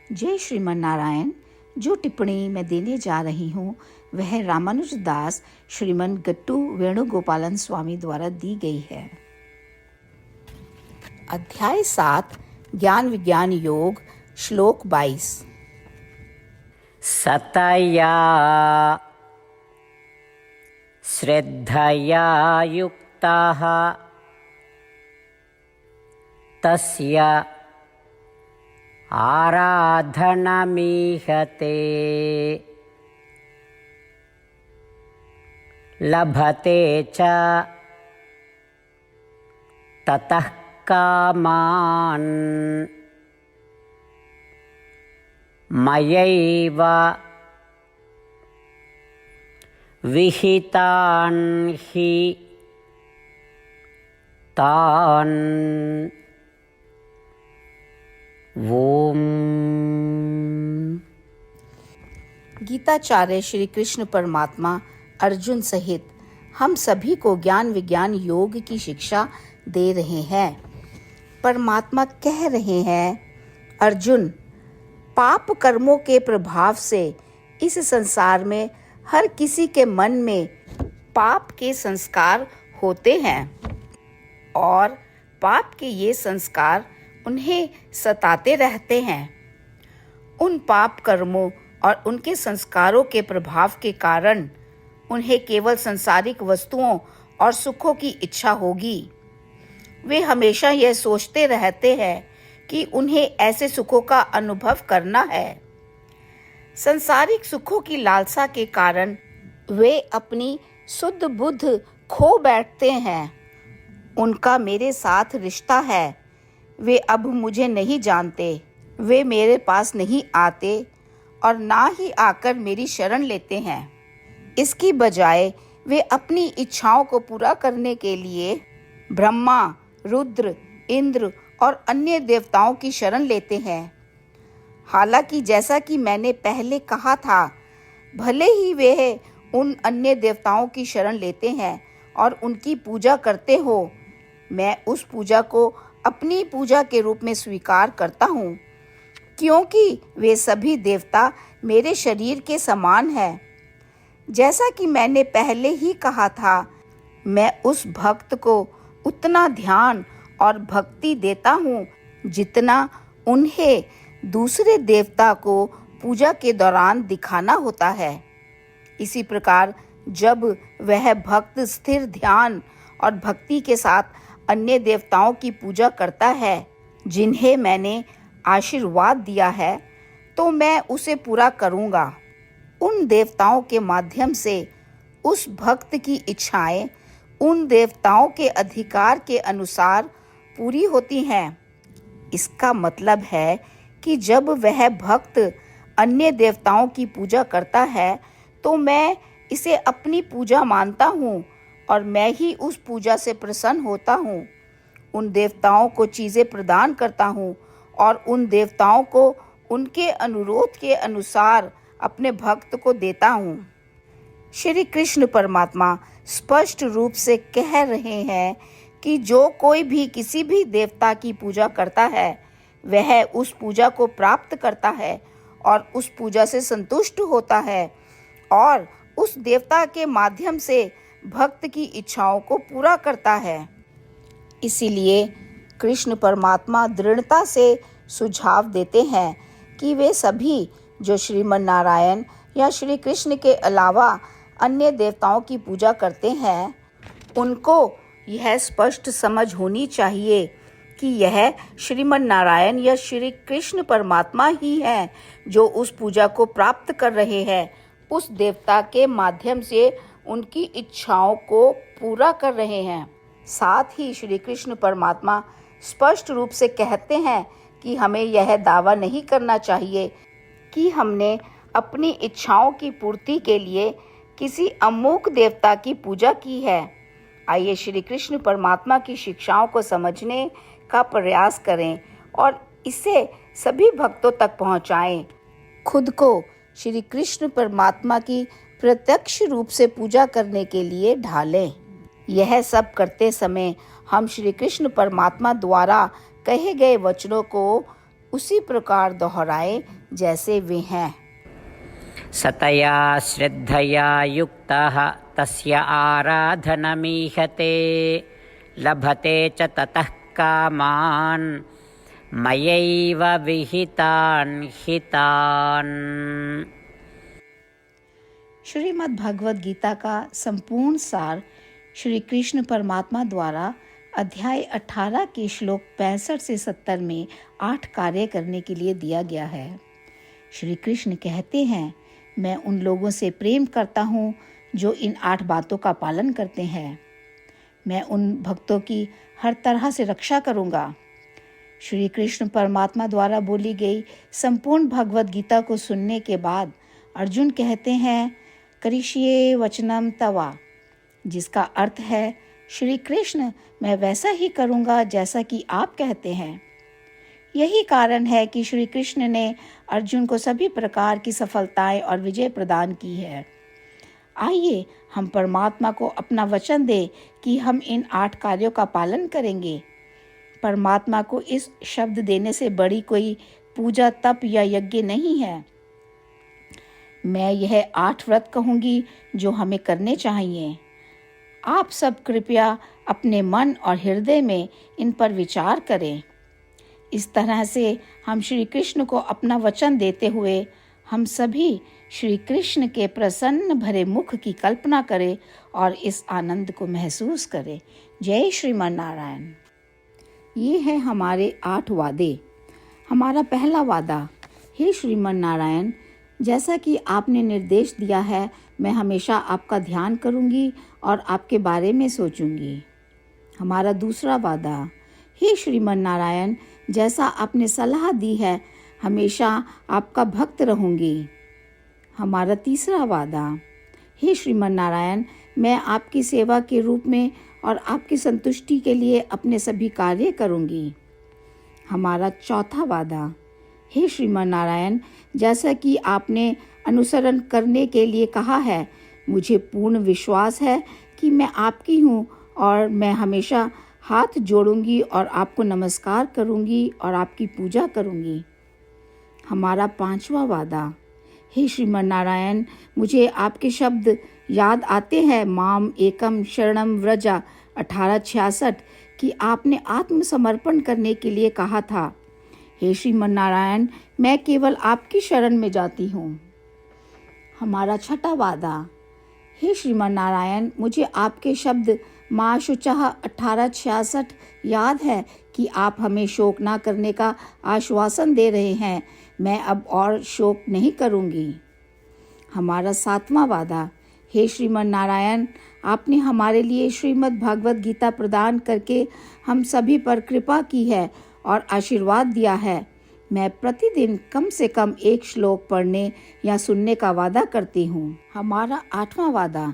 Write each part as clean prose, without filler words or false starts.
जय श्रीमन नारायण। जो टिप्पणी मैं देने जा रही हूँ वह रामानुज दास श्रीमन गट्टू वेणुगोपालन स्वामी द्वारा दी गई है। अध्याय 7 ज्ञान विज्ञान योग, श्लोक 22। सतया श्रद्धया युक्ताः तस्य आराधनमीहते लभते च ततः कामान् मयैव विहितान् हि तान् ओम। गीताचार्य श्री कृष्ण परमात्मा अर्जुन सहित हम सभी को ज्ञान विज्ञान योग की शिक्षा दे रहे हैं। परमात्मा कह रहे हैं, अर्जुन, पाप कर्मों के प्रभाव से इस संसार में हर किसी के मन में पाप के संस्कार होते हैं और पाप के ये संस्कार उन्हें सताते रहते हैं। उन पाप कर्मों और उनके संस्कारों के प्रभाव के कारण उन्हें केवल सांसारिक वस्तुओं और सुखों की इच्छा होगी। वे हमेशा यह सोचते रहते हैं कि उन्हें ऐसे सुखों का अनुभव करना है। सांसारिक सुखों की लालसा के कारण वे अपनी शुद्ध बुद्ध खो बैठते हैं। उनका मेरे साथ रिश्ता है। वे अब मुझे नहीं जानते, वे मेरे पास नहीं आते और ना ही आकर मेरी शरण लेते हैं। इसकी बजाय वे अपनी इच्छाओं को पूरा करने के लिए ब्रह्मा, रुद्र, इंद्र और अन्य देवताओं की शरण लेते हैं। हालांकि जैसा कि मैंने पहले कहा था, भले ही वे उन अन्य देवताओं की शरण लेते हैं और उनकी पूजा करते हो, मैं उस पूजा को अपनी पूजा के रूप में स्वीकार करता हूँ, क्योंकि वे सभी देवता मेरे शरीर के समान हैं। जैसा कि मैंने पहले ही कहा था, मैं उस भक्त को उतना ध्यान और भक्ति देता हूँ जितना उन्हें दूसरे देवता को पूजा के दौरान दिखाना होता है। इसी प्रकार जब वह भक्त स्थिर ध्यान और भक्ति के साथ अन्य देवताओं की पूजा करता है जिन्हें मैंने आशीर्वाद दिया है, तो मैं उसे पूरा करूँगा। उन देवताओं के माध्यम से उस भक्त की इच्छाएं उन देवताओं के अधिकार के अनुसार पूरी होती हैं। इसका मतलब है कि जब वह भक्त अन्य देवताओं की पूजा करता है तो मैं इसे अपनी पूजा मानता हूँ और मैं ही उस पूजा से प्रसन्न होता हूँ। उन देवताओं को चीज़ें प्रदान करता हूँ और उन देवताओं को उनके अनुरोध के अनुसार अपने भक्त को देता हूँ। श्री कृष्ण परमात्मा स्पष्ट रूप से कह रहे हैं कि जो कोई भी किसी भी देवता की पूजा करता है वह उस पूजा को प्राप्त करता है और उस पूजा से संतुष्ट होता है और उस देवता के माध्यम से भक्त की इच्छाओं को पूरा करता है। इसीलिए कृष्ण परमात्मा दृढ़ता से सुझाव देते हैं कि वे सभी जो श्रीमन नारायण या श्री कृष्ण के अलावा अन्य देवताओं की पूजा करते हैं, उनको यह स्पष्ट समझ होनी चाहिए कि यह श्रीमन नारायण या श्री कृष्ण परमात्मा ही हैं जो उस पूजा को प्राप्त कर रहे हैं, उस देवता के माध्यम से उनकी इच्छाओं को पूरा कर रहे हैं। साथ ही श्री कृष्ण परमात्मा स्पष्ट रूप से कहते हैं कि हमें यह दावा नहीं करना चाहिए कि हमने अपनी इच्छाओं की पूर्ति के लिए किसी अमूक देवता की पूजा की है। आइए श्री कृष्ण परमात्मा की शिक्षाओं को समझने का प्रयास करें और इसे सभी भक्तों तक पहुंचाएं। खुद को श्री कृष्ण परमात्मा की प्रत्यक्ष रूप से पूजा करने के लिए ढालें। यह सब करते समय हम श्री कृष्ण परमात्मा द्वारा कहे गए वचनों को उसी प्रकार दोहराए जैसे वे हैं। सतया श्रद्धया युक्तः तस्य आराधनमीहते लभते च ततः कामान् मयैव विहितान् हितान्। श्रीमद् भगवद गीता का संपूर्ण सार श्री कृष्ण परमात्मा द्वारा अध्याय 18 के श्लोक 65 से 70 में 8 कार्य करने के लिए दिया गया है। श्री कृष्ण कहते हैं, मैं उन लोगों से प्रेम करता हूँ जो इन 8 बातों का पालन करते हैं। मैं उन भक्तों की हर तरह से रक्षा करूँगा। श्री कृष्ण परमात्मा द्वारा बोली गई संपूर्ण भगवद गीता को सुनने के बाद अर्जुन कहते हैं, करिष्ये वचनम तवा, जिसका अर्थ है, श्री कृष्ण मैं वैसा ही करूँगा जैसा कि आप कहते हैं। यही कारण है कि श्री कृष्ण ने अर्जुन को सभी प्रकार की सफलताएं और विजय प्रदान की है। आइए हम परमात्मा को अपना वचन दें कि हम इन 8 कार्यों का पालन करेंगे। परमात्मा को इस शब्द देने से बड़ी कोई पूजा, तप या यज्ञ नहीं है। मैं यह 8 व्रत कहूँगी जो हमें करने चाहिए। आप सब कृपया अपने मन और हृदय में इन पर विचार करें। इस तरह से हम श्री कृष्ण को अपना वचन देते हुए हम सभी श्री कृष्ण के प्रसन्न भरे मुख की कल्पना करें और इस आनंद को महसूस करें। जय श्रीमन नारायण। ये है हमारे 8 वादे। हमारा पहला वादा, हे श्रीमन नारायण, जैसा कि आपने निर्देश दिया है, मैं हमेशा आपका ध्यान करूंगी और आपके बारे में सोचूंगी। हमारा दूसरा वादा, हे श्रीमन नारायण, जैसा आपने सलाह दी है, हमेशा आपका भक्त रहूंगी। हमारा तीसरा वादा, हे श्रीमन नारायण, मैं आपकी सेवा के रूप में और आपकी संतुष्टि के लिए अपने सभी कार्य करूंगी। हमारा चौथा वादा, हे श्रीमन नारायण, जैसा कि आपने अनुसरण करने के लिए कहा है, मुझे पूर्ण विश्वास है कि मैं आपकी हूँ और मैं हमेशा हाथ जोड़ूंगी और आपको नमस्कार करूंगी और आपकी पूजा करूंगी। हमारा 5वां वादा, हे श्रीमन नारायण, मुझे आपके शब्द याद आते हैं, माम एकम शरणम व्रजा 1866, कि आपने आत्मसमर्पण करने के लिए कहा था। हे श्रीमन नारायण, मैं केवल आपकी शरण में जाती हूँ। हमारा 6वां वादा, हे श्रीमन नारायण, मुझे आपके शब्द माँ शुचः 1866 याद है कि आप हमें शोक ना करने का आश्वासन दे रहे हैं। मैं अब और शोक नहीं करूँगी। हमारा 7वां वादा, हे श्रीमन नारायण, आपने हमारे लिए श्रीमद् भागवत गीता प्रदान करके हम सभी पर कृपा की है और आशीर्वाद दिया है। मैं प्रतिदिन कम से कम 1 श्लोक पढ़ने या सुनने का वादा करती हूँ। हमारा 8वां वादा,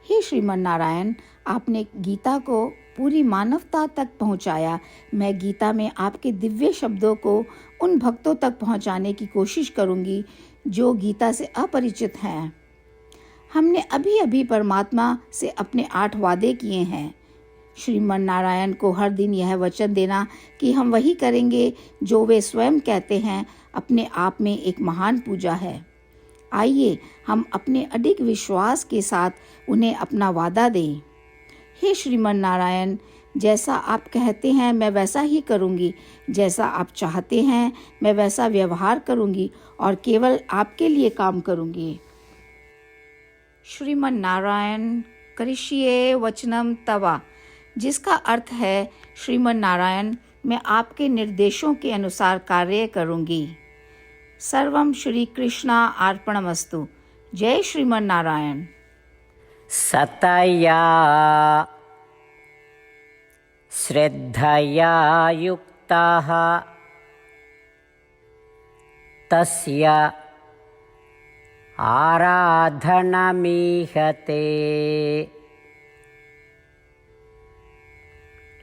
हे श्रीमन नारायण, आपने गीता को पूरी मानवता तक पहुँचाया। मैं गीता में आपके दिव्य शब्दों को उन भक्तों तक पहुँचाने की कोशिश करूँगी जो गीता से अपरिचित हैं। हमने अभी अभी परमात्मा से अपने 8 वादे किए हैं। श्रीमन नारायण को हर दिन यह वचन देना कि हम वही करेंगे जो वे स्वयं कहते हैं, अपने आप में एक महान पूजा है। आइए हम अपने अडिग विश्वास के साथ उन्हें अपना वादा दें। हे श्रीमन नारायण, जैसा आप कहते हैं मैं वैसा ही करूँगी। जैसा आप चाहते हैं मैं वैसा व्यवहार करूँगी और केवल आपके लिए काम करूँगी। श्रीमन नारायण करिष्ये वचनम तवा, जिसका अर्थ है, श्रीमन नारायण, मैं आपके निर्देशों के अनुसार कार्य करूँगी। सर्वम श्री कृष्णा अर्पणमस्तु। जय श्रीमन नारायण। सतया श्रद्धया युक्तः तस्य आराधनमीहते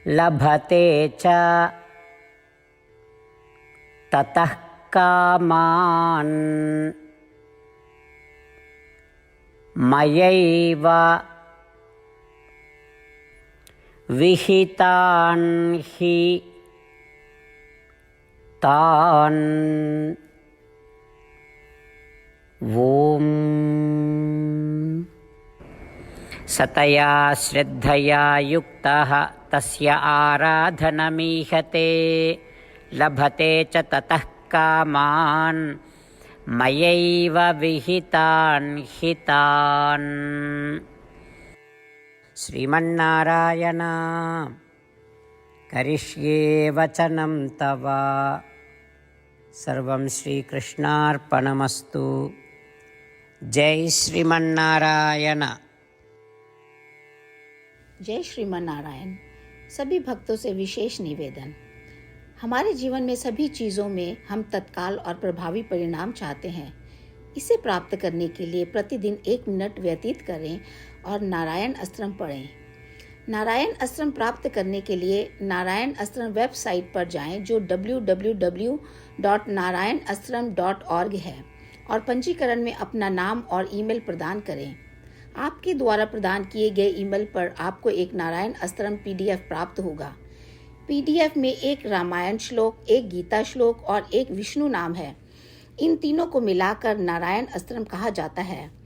लभते च ततः कामान् मयैव विहितान् हि तान् ॐ सतया श्रद्धया युक्तः तस्य आराधनमीहते लभते च ततः कामान् मयैव विहितान् हितान्। श्रीमन्नारायण करिष्ये वचनं तव। सर्वं श्रीकृष्णार्पणमस्तु। जय श्रीमन्नारायण। जय श्रीमान नारायण। सभी भक्तों से विशेष निवेदन, हमारे जीवन में सभी चीज़ों में हम तत्काल और प्रभावी परिणाम चाहते हैं। इसे प्राप्त करने के लिए प्रतिदिन 1 मिनट व्यतीत करें और नारायण अस्त्रम पढ़ें। नारायण अस्त्रम प्राप्त करने के लिए नारायण अस्त्रम वेबसाइट पर जाएं जो www.narayanastram.org है और पंजीकरण में अपना नाम और ईमेल प्रदान करें। आपके द्वारा प्रदान किए गए ईमेल पर आपको एक नारायण अस्त्रम PDF प्राप्त होगा। PDF में एक रामायण श्लोक, एक गीता श्लोक और एक विष्णु नाम है। इन तीनों को मिलाकर नारायण अस्त्रम कहा जाता है।